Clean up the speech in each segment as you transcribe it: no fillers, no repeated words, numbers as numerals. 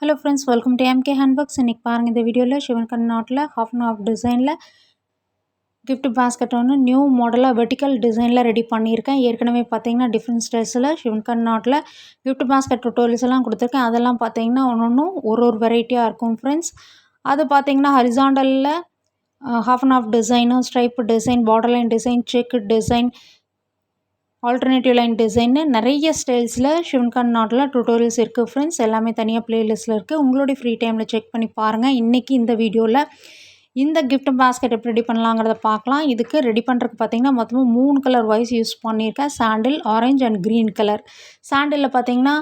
Hello friends, welcome to MK handworks. இன்றைக்கி பாருங்கள், இந்த வீடியோவில் சிவன்கன் நாட்டில் ஹாஃப் அண்ட் ஆஃப் டிசைனில் கிஃப்ட் பாஸ்கெட் ஒன்று நியூ மாடலாக வெர்டிக்கல் டிசைனில் ரெடி பண்ணியிருக்கேன். ஏற்கனவே பார்த்தீங்கன்னா டிஃப்ரெண்ட் ஸ்டைல்ஸில் சிவன்கன் நாட்டில் கிஃப்ட் பாஸ்கெட் டுட்டோரியல்ஸ் எல்லாம் கொடுத்துருக்கேன். அதெல்லாம் பார்த்தீங்கன்னா ஒன்றும் ஒரு வெரைட்டியாக இருக்கும் ஃப்ரெண்ட்ஸ். அது பார்த்தீங்கன்னா ஹரிசாண்டலில் half and half design, stripe design, border line design, check design, alternative line டிசைன்னு நிறைய ஸ்டைல்ஸில் சிவன்கன் நாட்டில் டுட்டோரியல்ஸ் இருக்குது ஃப்ரெண்ட்ஸ். எல்லாமே தனியாக ப்ளேலிஸ்ட்டில் இருக்குது. உங்களுடைய ஃப்ரீ டைமில் செக் பண்ணி பாருங்கள். இன்றைக்கி இந்த வீடியோவில் இந்த கிஃப்ட் பாஸ்கெட் எப்படி ரெடி பண்ணலாங்கிறத பார்க்கலாம். இதுக்கு ரெடி பண்ணுறதுக்கு பார்த்திங்கன்னா மொத்தமாக 3 கலர் வைஸ் யூஸ் பண்ணியிருக்கேன். சாண்டில், ஆரஞ்சு அண்ட் க்ரீன் கலர். சாண்டிலில் பார்த்திங்கன்னா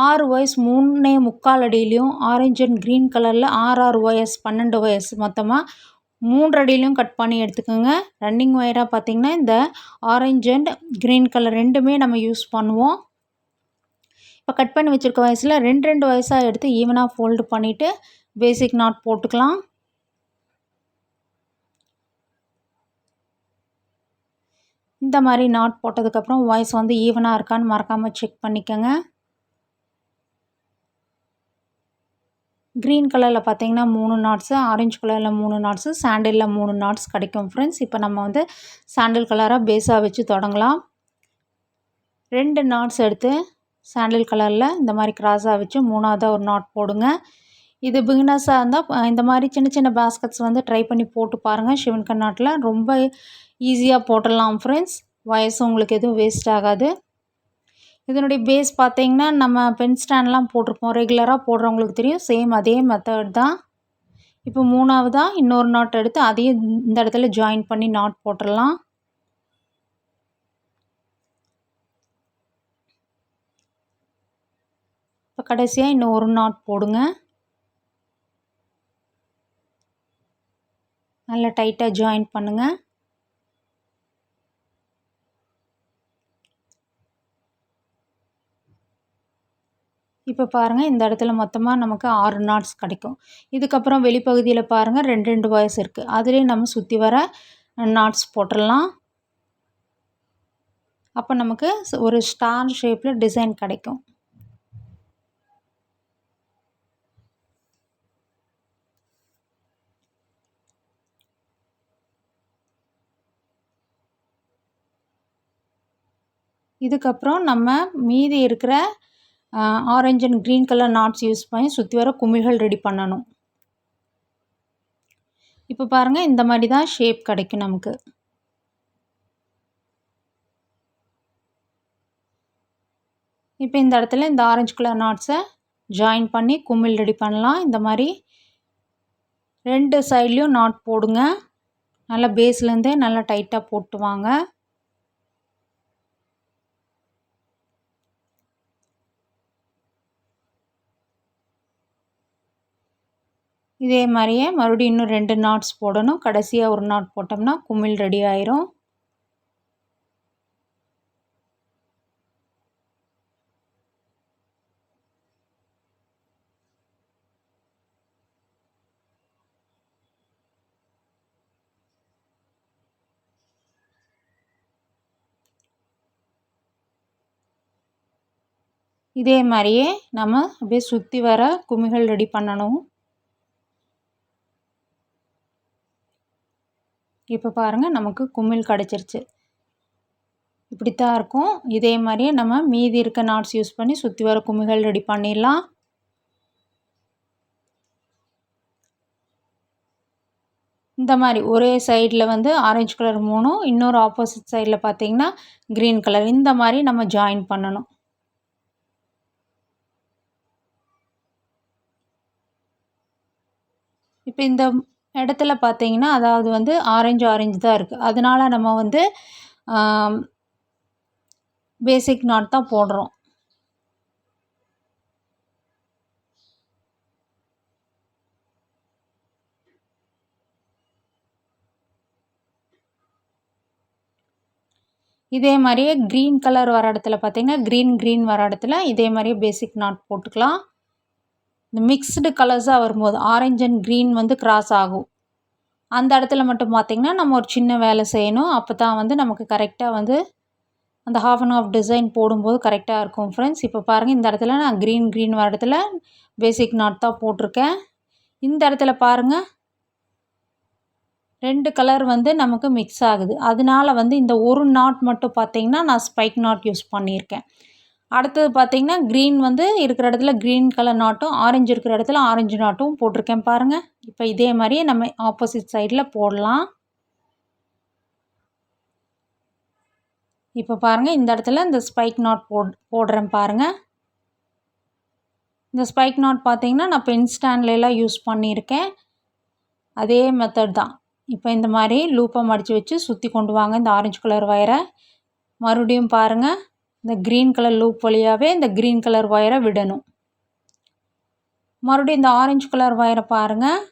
6 ஒயர்ஸ் 3.25 அடியிலையும், ஆரஞ்சு அண்ட் க்ரீன் கலரில் 6 ஒயர்ஸ் 12 ஒயர்ஸ் மொத்தமாக 3 அடியிலையும் கட் பண்ணி எடுத்துக்கோங்க. ரன்னிங் ஒயராக பார்த்திங்கன்னா இந்த ஆரஞ்சு அண்ட் க்ரீன் கலர் ரெண்டுமே நம்ம யூஸ் பண்ணுவோம். இப்போ கட் பண்ணி வச்சுருக்க வயசில் 2 வயசாக எடுத்து ஈவனாக ஃபோல்டு பண்ணிவிட்டு பேசிக் நாட் போட்டுக்கலாம். இந்த மாதிரி நாட் போட்டதுக்கப்புறம் வாய்ஸ் வந்து ஈவனாக இருக்கான்னு மறக்காமல் செக் பண்ணிக்கோங்க. க்ரீன் கலரில் பார்த்தீங்கன்னா 3 நாட்ஸு, ஆரஞ்சு கலரில் 3 நாட்ஸு, சாண்டிலில் 3 நாட்ஸ் கிடைக்கும் ஃப்ரெண்ட்ஸ். இப்போ நம்ம வந்து சாண்டில் கலராக பேஸாக வச்சு தொடங்கலாம். 2 நாட்ஸ் எடுத்து சாண்டில் கலரில் இந்த மாதிரி கிராஸாக வச்சு 3ஆவதாக ஒரு நாட் போடுங்க. இது பிகினர்ஸாக இருந்தால் இந்த மாதிரி சின்ன சின்ன பாஸ்கெட்ஸ் வந்து ட்ரை பண்ணி போட்டு பாருங்கள். சிவன்கன் நாட்டில் ரொம்ப ஈஸியாக போட்டுடலாம் ஃப்ரெண்ட்ஸ். வயசு உங்களுக்கு எதுவும் வேஸ்ட் ஆகாது. இதனுடைய பேஸ் பார்த்தீங்கன்னா நம்ம பென் ஸ்டாண்ட்லாம் போட்டிருப்போம், ரெகுலராக போடுறவங்களுக்கு தெரியும். சேம் அதே மெத்தட் தான். இப்போ 3ஆவதாக இன்னொரு நாட் எடுத்து அதையும் இந்த இடத்துல ஜாயின் பண்ணி நாட் போட்டுடலாம். இப்போ கடைசியாக இன்னும் ஒரு நாட் போடுங்க. நல்லா டைட்டாக ஜாயின் பண்ணுங்கள். இப்போ பாருங்கள், இந்த இடத்துல மொத்தமாக நமக்கு 6 நாட்ஸ் கிடைக்கும். இதுக்கப்புறம் வெளிப்பகுதியில் பாருங்கள் 2 ஒயர்ஸ் இருக்குது. அதிலே நம்ம சுற்றி வர நாட்ஸ் போட்டுடலாம். அப்போ நமக்கு ஒரு ஸ்டார் ஷேப்பில் டிசைன் கிடைக்கும். இதுக்கப்புறம் நம்ம மீதி இருக்கிற orange and green colour knots use பண்ணி சுற்றி வர குமிழ்கள் ரெடி பண்ணணும். இப்போ பாருங்கள், இந்த மாதிரி தான் ஷேப் கிடைக்கும் நமக்கு. இப்போ இந்த இடத்துல இந்த ஆரஞ்சு கலர் நாட்ஸை ஜாயின் பண்ணி குமிழ் ரெடி பண்ணலாம். இந்த மாதிரி 2 சைட்லேயும் நாட் போடுங்க. நல்லா பேஸ்லேருந்தே நல்லா டைட்டாக போட்டு வாங்க. இதே மாதிரியே மறுபடியும் இன்னும் 2 நாட்ஸ் போடணும். கடைசியாக ஒரு நாட் போட்டோம்னா குமிழ் ரெடி ஆயிரும். இதே மாதிரியே நம்ம அப்படியே சுற்றி வர குமிழ்கள் ரெடி பண்ணணும். இப்போ பாருங்கள், நமக்கு குமிழ் கிடச்சிருச்சு. இப்படித்தான் இருக்கும். இதே மாதிரியே நம்ம மீதி இருக்க நாட்ஸ் யூஸ் பண்ணி சுற்றி வர குமிழ்கள் ரெடி பண்ணிடலாம். இந்த மாதிரி ஒரே சைடில் வந்து ஆரஞ்சு கலர் 3, இன்னொரு ஆப்போசிட் சைடில் பார்த்தீங்கன்னா க்ரீன் கலர், இந்த மாதிரி நம்ம ஜாயின் பண்ணணும். இப்போ இந்த இடத்துல பார்த்தீங்கன்னா அதாவது வந்து ஆரஞ்சு தான் இருக்குது. அதனால நம்ம வந்து பேசிக் நாட் தான் போடுறோம். இதே மாதிரியே க்ரீன் கலர் வர இடத்துல பார்த்தீங்கன்னா க்ரீன் வர இடத்துல இதே மாதிரியே பேசிக் நாட் போட்டுக்கலாம். இந்த மிக்ஸ்டு கலர்ஸாக வரும்போது ஆரஞ்சு அண்ட் க்ரீன் வந்து கிராஸ் ஆகும். அந்த இடத்துல மட்டும் பார்த்திங்கன்னா நம்ம ஒரு சின்ன வேலை செய்யணும். அப்போ தான் வந்து நமக்கு கரெக்டாக வந்து அந்த ஹாஃப் அண்ட் ஆஃப் டிசைன் போடும்போது கரெக்டாக இருக்கும் ஃப்ரெண்ட்ஸ். இப்போ பாருங்கள், இந்த இடத்துல நான் க்ரீன் வர இடத்துல பேசிக் நாட் தான் போட்டிருக்கேன். இந்த இடத்துல பாருங்கள் 2 கலர் வந்து நமக்கு மிக்ஸ் ஆகுது. அதனால வந்து இந்த ஒரு நாட் மட்டும் பார்த்திங்கன்னா நான் ஸ்பைக் நாட் யூஸ் பண்ணியிருக்கேன். அடுத்தது பார்த்திங்கன்னா க்ரீன் வந்து இருக்கிற இடத்துல க்ரீன் கலர் நாட்டும், ஆரஞ்சு இருக்கிற இடத்துல ஆரஞ்சு நாட்டும் போட்டிருக்கேன் பாருங்கள். இப்போ இதே மாதிரி நம்ம ஆப்போசிட் சைடில் போடலாம். இப்போ பாருங்கள், இந்த இடத்துல இந்த ஸ்பைக் நாட் போடுறேன் பாருங்கள். இந்த ஸ்பைக் நாட் பார்த்திங்கன்னா நான் பென் ஸ்டாண்ட்லாம் யூஸ் பண்ணியிருக்கேன். அதே மெத்தட் தான். இப்போ இந்த மாதிரி லூப்பை மடித்து வச்சு சுற்றி கொண்டு வாங்க இந்த ஆரஞ்சு கலர் ஒயரை. மறுபடியும் பாருங்கள், இந்த க்ரீன் கலர் லூப் வழியாகவே இந்த க்ரீன் கலர் ஒயரை விடணும். மறுபடியும் இந்த ஆரஞ்சு கலர் ஒயரை பாருங்கள்,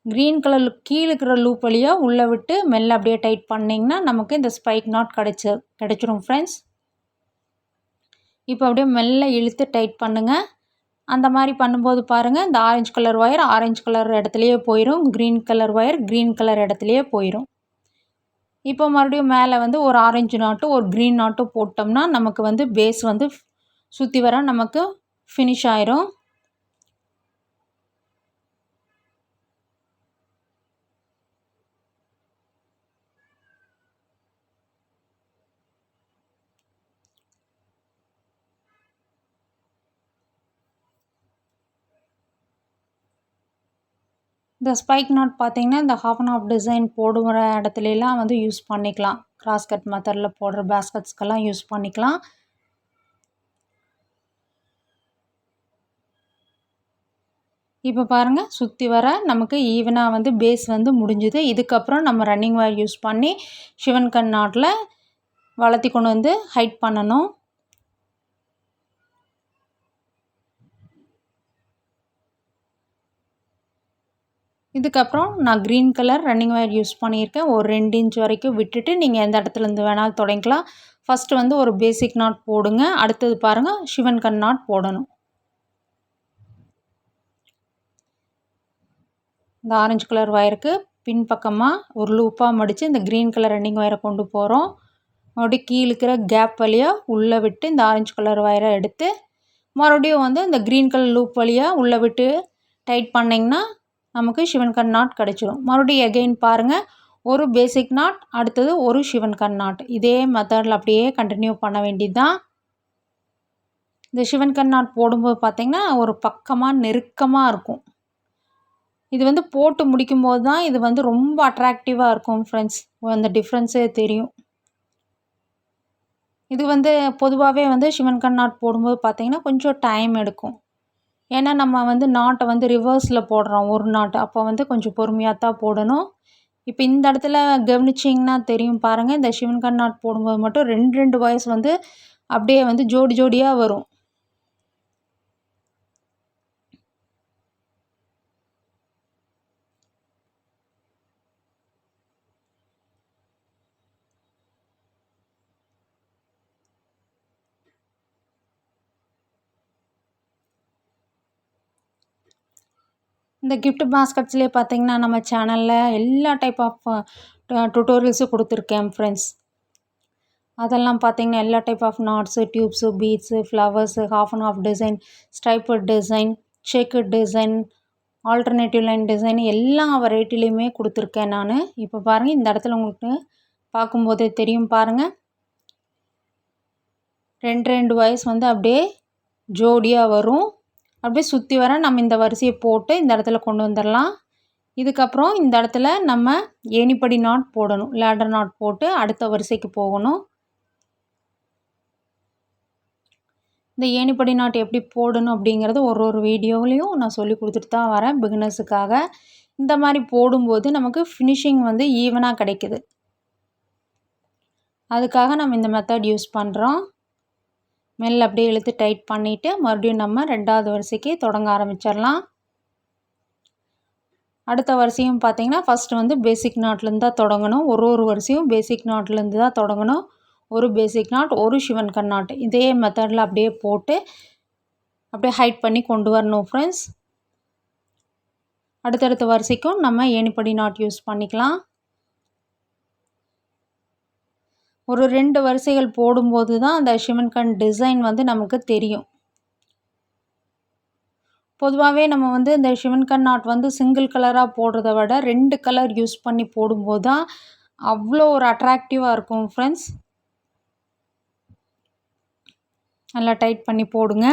க்ரீன் கலர் கீழே இருக்கிற லூப் வழியாக உள்ளே விட்டு மெல்ல அப்படியே டைட் பண்ணிங்கன்னா நமக்கு இந்த ஸ்பைக் நாட் கிடச்சிரும் ஃப்ரெண்ட்ஸ். இப்போ அப்படியே மெல்ல இழுத்து டைட் பண்ணுங்கள். அந்த மாதிரி பண்ணும்போது பாருங்கள், இந்த orange colour wire orange colour இடத்துலையே போயிடும், green colour wire green colour இடத்துலையே போயிடும். இப்போ மறுபடியும் மேலே வந்து ஒரு ஆரஞ்சு நாட்டும் ஒரு க்ரீன் நாட்டும் போட்டோம்னா நமக்கு வந்து பேஸ் வந்து சுற்றி வர நமக்கு ஃபினிஷ் ஆயிரும். இந்த ஸ்பைக் நாட் பார்த்திங்கன்னா இந்த ஹாஃப் அண்ட் ஆஃப் டிசைன் போடுற இடத்துலலாம் வந்து யூஸ் பண்ணிக்கலாம். கிராஸ் கட் மெத்தடில் போடுற பேஸ்கட்ஸ்க்கெல்லாம் யூஸ் பண்ணிக்கலாம். இப்போ பாருங்கள், சுற்றி வர நமக்கு ஈவனாக வந்து பேஸ் வந்து முடிஞ்சுது. இதுக்கப்புறம் நம்ம ரன்னிங் ஒயர் யூஸ் பண்ணி ஷிவன் கன் நாட்டில் வளர்த்தி கொண்டு வந்து ஹைட் பண்ணணும். இதுக்கப்புறம் நான் green colour running wire use பண்ணியிருக்கேன். ஒரு 2 இன்ச் வரைக்கும் விட்டுட்டு நீங்கள் எந்த இடத்துலேருந்து வேணாலும் தொடங்கிக்கலாம். ஃபஸ்ட்டு வந்து ஒரு பேசிக் நாட் போடுங்க. அடுத்தது பாருங்கள், ஷிவன் கன் நாட் போடணும். இந்த ஆரஞ்சு கலர் ஒயருக்கு பின்பக்கமாக ஒரு லூப்பாக மடித்து இந்த க்ரீன் கலர் ரன்னிங் ஒயரை கொண்டு போகிறோம். மறுபடியும் கீழே இருக்கிற கேப் வழியாக உள்ளே விட்டு இந்த ஆரஞ்சு கலர் ஒயரை எடுத்து மறுபடியும் வந்து இந்த க்ரீன் கலர் லூப் வழியாக உள்ளே விட்டு டைட் பண்ணிங்கன்னா நமக்கு ஷிவன் கன் நாட் கிடச்சிரும். மறுபடியும் எகெயின் பாருங்கள், ஒரு பேசிக் நாட் அடுத்தது ஒரு ஷிவன் கன் நாட். இதே மெத்தடில் அப்படியே கண்டினியூ பண்ண வேண்டியது தான். இந்த ஷிவன் கன் நாட் போடும்போது பார்த்திங்கன்னா ஒரு பக்கமாக நெருக்கமாக இருக்கும். இது வந்து போட்டு முடிக்கும்போது தான் இது வந்து ரொம்ப அட்ராக்டிவாக இருக்கும் ஃப்ரெண்ட்ஸ். அந்த டிஃப்ரென்ஸே தெரியும். இது வந்து பொதுவாகவே வந்து ஷிவன் கன் நாட் போடும்போது பார்த்திங்கன்னா கொஞ்சம் டைம் எடுக்கும். ஏன்னா நம்ம வந்து நாட்டை வந்து ரிவர்ஸில் போடுறோம் ஒரு நாட்டு, அப்போ வந்து கொஞ்சம் பொறுமையாக தான் போடணும். இப்போ இந்த இடத்துல கவனிச்சிங்கன்னா தெரியும் பாருங்கள், இந்த ஷிவன் கன் நாட் போடும்போது மட்டும் 2 ஒயர்ஸ் வந்து அப்படியே வந்து ஜோடி ஜோடியாக வரும். இந்த கிஃப்ட் பாஸ்கட்ஸ்லேயே பார்த்திங்கன்னா நம்ம சேனலில் எல்லா டைப் ஆஃப் டுட்டோரியல்ஸும் கொடுத்துருக்கேன் ஃப்ரெண்ட்ஸ். அதெல்லாம் பார்த்திங்கன்னா எல்லா type of knots, tubes, beads, flowers, half and half design, striped design, checked design, alternative line design எல்லா வெரைட்டிலையுமே கொடுத்துருக்கேன் நான். இப்போ பாருங்கள், இந்த இடத்துல உங்களுக்கு பார்க்கும்போதே தெரியும் பாருங்கள், 2 வயசு வந்து அப்படியே ஜோடியாக வரும். அப்படியே சுற்றி வர நம்ம இந்த வரிசையை போட்டு இந்த இடத்துல கொண்டு வந்துடலாம். இதுக்கப்புறம் இந்த இடத்துல நம்ம ஏணிப்படி நாட் போடணும். லேடர் நாட் போட்டு அடுத்த வரிசைக்கு போகணும். இந்த ஏணிப்படி நாட் எப்படி போடணும் அப்படிங்கிறது ஒரு வீடியோவிலையும் நான் சொல்லி கொடுத்துட்டு தான் வரேன் பிகினர்ஸுக்காக. இந்த மாதிரி போடும்போது நமக்கு ஃபினிஷிங் வந்து ஈவனாக கிடைக்குது. அதுக்காக நம்ம இந்த மெத்தட் யூஸ் பண்ணுறோம். மெல்ல அப்படியே இழுத்து டைட் பண்ணிவிட்டு மறுபடியும் நம்ம 2வது வரிசைக்கு தொடங்க ஆரம்பிச்சிடலாம். அடுத்த வரிசையும் பார்த்திங்கன்னா ஃபஸ்ட்டு வந்து பேசிக் நாட்லேருந்து தான் தொடங்கணும். ஒரு வரிசையும் பேசிக் நாட்லேருந்து தான் தொடங்கணும். ஒரு பேசிக் நாட், ஒரு ஷிவன் கன் நாட், இதே மெத்தடில் அப்படியே போட்டு அப்படியே ஹைட் பண்ணி கொண்டு வரணும் ஃப்ரெண்ட்ஸ். அடுத்தடுத்த வரிசைக்கும் நம்ம ஏணிப்படி நாட் யூஸ் பண்ணிக்கலாம். ஒரு 2 வரிசைகள் போடும்போது தான் அந்த ஷிமன் கண் டிசைன் வந்து நமக்கு தெரியும். பொதுவாகவே நம்ம வந்து இந்த ஷிமன் கண் நாட் வந்து சிங்கிள் கலராக போடுறத விட 2 கலர் யூஸ் பண்ணி போடும்போது தான் அவ்வளோ ஒரு அட்ராக்டிவாக இருக்கும் ஃப்ரெண்ட்ஸ். நல்லா டைட் பண்ணி போடுங்க.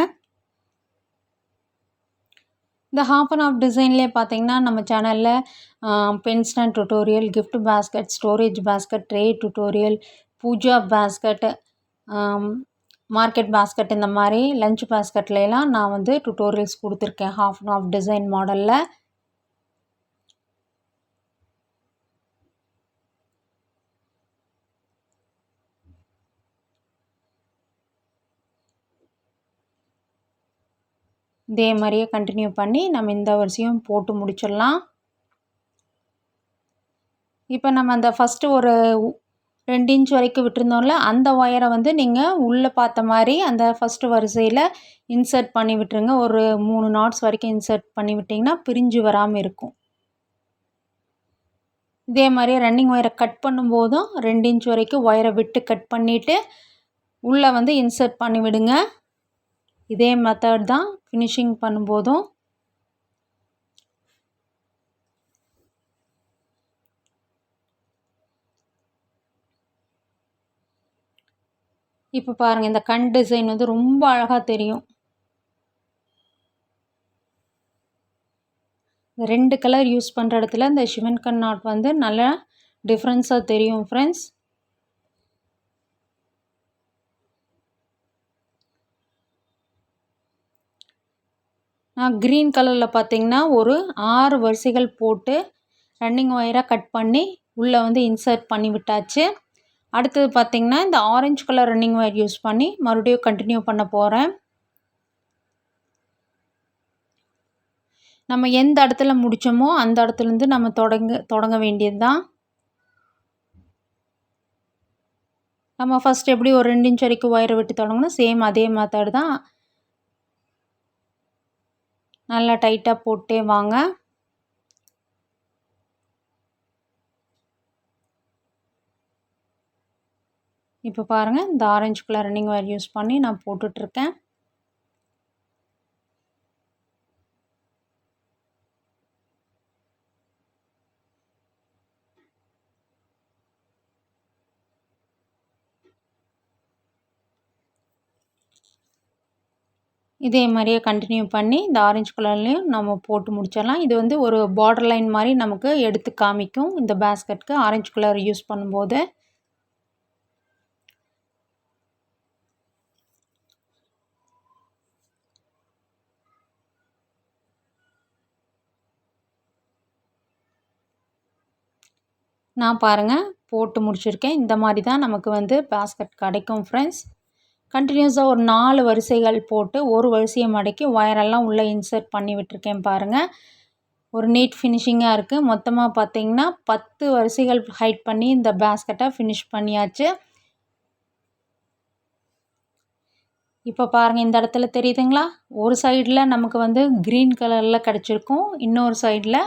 இந்த ஹாஃப் அண்ட் ஆஃப் டிசைன்லேயே பார்த்தீங்கன்னா நம்ம சேனலில் pen stand tutorial, gift basket, storage basket, tray tutorial, puja basket, market basket, இந்த மாதிரி லஞ்ச் பேஸ்கெட்லாம் நான் வந்து டுட்டோரியல்ஸ் கொடுத்துருக்கேன் ஹாஃப் அண்ட் ஆஃப் டிசைன் மாடலில். இதே மாதிரியே கண்டினியூ பண்ணி நம்ம இந்த வரிசையும் போட்டு முடிச்சிடலாம். இப்போ நம்ம அந்த ஃபஸ்ட்டு ஒரு 2 இன்ச் வரைக்கும் விட்டுருந்தோம்ல, அந்த ஒயரை வந்து நீங்கள் உள்ளே பார்த்த மாதிரி அந்த ஃபஸ்ட்டு வரிசையில் இன்சர்ட் பண்ணி விட்டுருங்க. ஒரு 3 நாட்ஸ் வரைக்கும் இன்சர்ட் பண்ணி விட்டிங்கன்னா பிரிஞ்சு வராமல் இருக்கும். இதே மாதிரியே ரன்னிங் ஒயரை கட் பண்ணும்போதும் 2 இன்ச் வரைக்கும் ஒயரை விட்டு கட் பண்ணிவிட்டு உள்ளே வந்து இன்சர்ட் பண்ணி விடுங்க. இதே மெத்தட் தான் ஃபினிஷிங் பண்ணும்போதும். இப்போ பாருங்கள், இந்த கண் டிசைன் வந்து ரொம்ப அழகாக தெரியும். 2 கலர் யூஸ் பண்ணுற இடத்துல இந்த ஷிவன் கண் நாட் வந்து நல்லா டிஃப்ரென்ஸாக தெரியும் ஃப்ரெண்ட்ஸ். நான் க்ரீன் கலரில் பார்த்தீங்கன்னா ஒரு 6 வரிசைகள் போட்டு ரன்னிங் ஒயராக கட் பண்ணி உள்ளே வந்து இன்சர்ட் பண்ணி விட்டாச்சு. அடுத்தது பார்த்திங்கன்னா இந்த orange colour running wire use பண்ணி மறுபடியும் கண்டினியூ பண்ண போகிறேன். நம்ம எந்த இடத்துல முடித்தோமோ அந்த இடத்துலேருந்து நம்ம தொடங்க வேண்டியது தான். நம்ம ஃபஸ்ட் எப்படி ஒரு 2 இன்ச் வரைக்கும் ஒயரை விட்டு தொடங்கணும், சேம் அதே மெத்தட் தான். நல்லா டைட்டாக போட்டே வாங்க. இப்போ பாருங்கள், இந்த orange colour running wire use பண்ணி நான் போட்டுட்ருக்கேன். இதே மாதிரியே கண்டினியூ பண்ணி இந்த ஆரஞ்சு கலர்லேயும் நம்ம போட்டு முடிச்சிடலாம். இது வந்து ஒரு பார்டர் லைன் மாதிரி நமக்கு எடுத்து காமிக்கும் இந்த பேஸ்கெட்டுக்கு ஆரஞ்சு கலர் யூஸ் பண்ணும்போது. நான் பாருங்கள் போட்டு முடிச்சிருக்கேன். இந்த மாதிரி தான் நமக்கு வந்து பேஸ்கெட் கிடைக்கும் ஃப்ரெண்ட்ஸ். கண்டினியூஸாக ஒரு 4 வரிசைகள் போட்டு ஒரு வரிசையை மடக்கி ஒயரெல்லாம் உள்ளே இன்சர்ட் பண்ணி விட்டுருக்கேன் பாருங்கள். ஒரு நீட் ஃபினிஷிங்காக இருக்குது. மொத்தமாக பார்த்திங்கன்னா 10 வரிசைகள் ஹைட் பண்ணி இந்த பேஸ்கெட்டை ஃபினிஷ் பண்ணியாச்சு. இப்போ பாருங்கள், இந்த இடத்துல தெரியுதுங்களா, ஒரு சைடில் நமக்கு வந்து க்ரீன் கலரில் கிடச்சிருக்கும், இன்னொரு சைடில்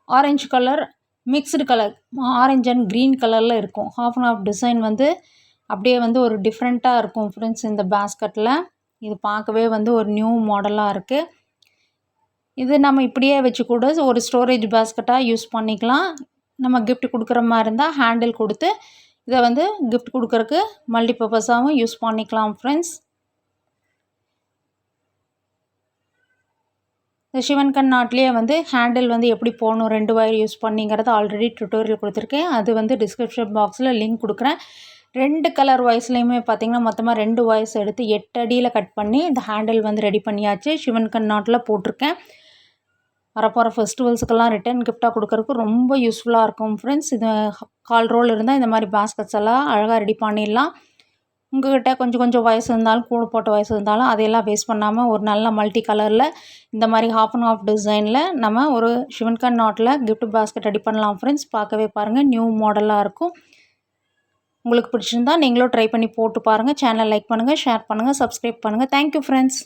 orange colour mixed colour orange and green கலரில் இருக்கும். ஹாஃப் அண்ட் ஆஃப் டிசைன் வந்து அப்படியே வந்து ஒரு டிஃப்ரெண்ட்டாக இருக்கும் ஃப்ரெண்ட்ஸ் இந்த பேஸ்கெட்டில். இது பார்க்கவே வந்து ஒரு நியூ மாடலாக இருக்குது. இது நம்ம இப்படியே வச்சு கூட ஒரு ஸ்டோரேஜ் பேஸ்கெட்டாக யூஸ் பண்ணிக்கலாம். நம்ம கிஃப்ட் கொடுக்குற மாதிரி இருந்தால் ஹேண்டில் கொடுத்து இதை வந்து கிஃப்ட் கொடுக்குறக்கு மல்டிபர்பஸாகவும் யூஸ் பண்ணிக்கலாம் ஃப்ரெண்ட்ஸ். இந்த ஷிவன் கண் நாட்லேயே வந்து ஹேண்டில் வந்து எப்படி போகணும் 2 ஒயர் யூஸ் பண்ணிங்கிறத ஆல்ரெடி டுட்டோரியல் கொடுத்துருக்கேன். அது வந்து டிஸ்கிரிப்ஷன் பாக்ஸில் லிங்க் கொடுக்குறேன். 2 கலர் ஒயர்ஸ்லேயுமே பார்த்திங்கன்னா மொத்தமாக 2 ஒயர்ஸ் எடுத்து 8 அடியில் கட் பண்ணி இந்த ஹேண்டில் வந்து ரெடி பண்ணியாச்சு. ஷிவன் கண் நாட்டில் போட்டிருக்கேன். வரப்போகிற ஃபெஸ்டிவல்ஸுக்கெல்லாம் ரிட்டன் கிஃப்டாக கொடுக்குறதுக்கு ரொம்ப யூஸ்ஃபுல்லாக இருக்கும் ஃப்ரெண்ட்ஸ். இது கால் ரோல் இருந்தால் இந்த மாதிரி பேஸ்கெட்ஸ் எல்லாம் அழகாக ரெடி பண்ணிடலாம். உங்கள்கிட்ட கொஞ்சம் வயசு இருந்தாலும் கூட போட்ட வயசு இருந்தாலும் அதையெல்லாம் வேஸ்ட் பண்ணாமல் ஒரு நல்ல மல்டி கலரில் இந்த மாதிரி ஹாஃப் அண்ட் ஆஃப் டிசைனில் நம்ம ஒரு ஷிவன் கண் நாட்டில் கிஃப்ட் பேஸ்கெட் ரெடி பண்ணலாம் ஃப்ரெண்ட்ஸ். பார்க்கவே பாருங்கள், நியூ மாடலாக இருக்கும். உங்களுக்கு பிடிச்சிருந்தா நீங்களும் ட்ரை பண்ணி போட்டு பாருங்கள். சேனல் லைக் பண்ணுங்கள், ஷேர் பண்ணுங்கள், சப்ஸ்கிரைப் பண்ணுங்கள். Thank you friends.